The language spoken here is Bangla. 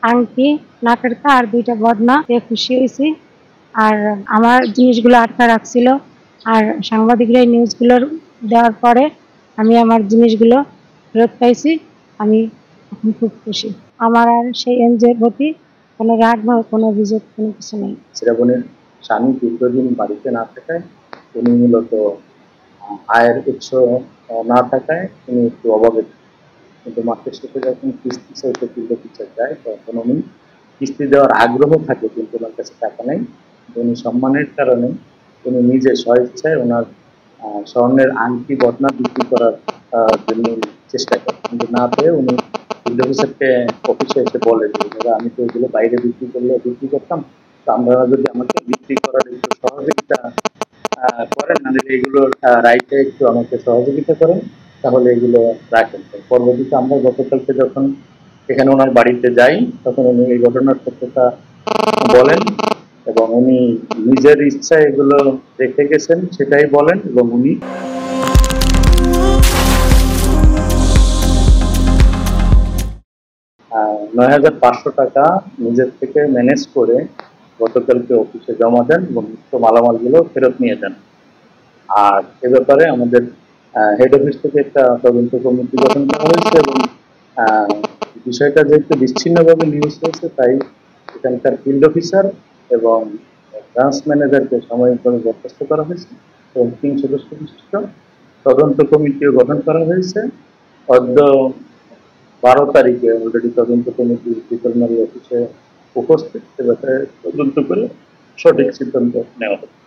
আংটি, নাকের আর 2টা বদনা পেয়ে খুশি হয়েছি। আর আমার জিনিসগুলো আটকা রাখছিল, আর সাংবাদিকরা এই নিউজগুলোর দেওয়ার পরে আমি আমার জিনিসগুলো ফেরত পাইছি। আমি এখন খুব খুশি। আমার আর সেই এনজিওর প্রতি কোনো রাগ বা কোনো অভিযোগ কোনো কিছু নেই। শ্রাবণের স্বামী দীর্ঘদিন বাড়িতে না থাকায় উনি মূলত আয়ের উৎস না থাকায় উনি একটু অভাবে, কিন্তু মাসের শেষে যখন কিস্তি চাইতে কিলো পিছায় যায় তখন উনি কিস্তি দেওয়ার আগ্রহ থাকে, কিন্তু ওনার কাছে টাকা নেই। উনি সম্মানের কারণে উনি নিজে স্বইচ্ছায় ওনার স্বর্ণের আংটি বদনা বিক্রি করার জন্য চেষ্টা করেন, কিন্তু না পেয়ে উনি ফিল্ড অফিসারকে অফিসে এসে বলে যে দাদা আমি তো এগুলো বাইরে বিক্রি করতাম, তো আপনারা যদি আমাকে বিক্রি করার একটু সহযোগিতা করেন, না এগুলোর রাইটে একটু আমাকে সহযোগিতা করেন, তাহলে এগুলো রাখেন। পরবর্তীতে আমরা গতকালকে যখন এখানে ওনার বাড়িতে যাই তখন উনি এই ঘটনার সত্যতা বলেন এবং উনি নিজের ইচ্ছায় এগুলো রেখে গেছেন সেটাই বলেন, এবং উনি ৯,৫০০ টাকা নিজের থেকে ম্যানেজ করে গতকালকে অফিসে জমা দেন এবং উক্ত মালামালগুলো ফেরত নিয়ে যান। আর এ ব্যাপারে আমাদের হেড অফিস থেকে একটা তদন্ত কমিটি গঠন করা হয়েছে এবং বিষয়টা যেহেতু বিচ্ছিন্নভাবে নিউজ হয়েছে তাই এখানকার ফিল্ড অফিসার এবং ব্রাঞ্চ ম্যানেজারকে সাময়িকভাবে বরখাস্ত করা হয়েছে এবং ৩ সদস্য বিশিষ্ট তদন্ত কমিটিও গঠন করা হয়েছে। অদ্য ১২ তারিখে অলরেডি তদন্ত কমিটি বিতরণারী অফিসে উপস্থিত, এ ব্যাপারে তদন্ত করে সঠিক সিদ্ধান্ত নেওয়া হবে।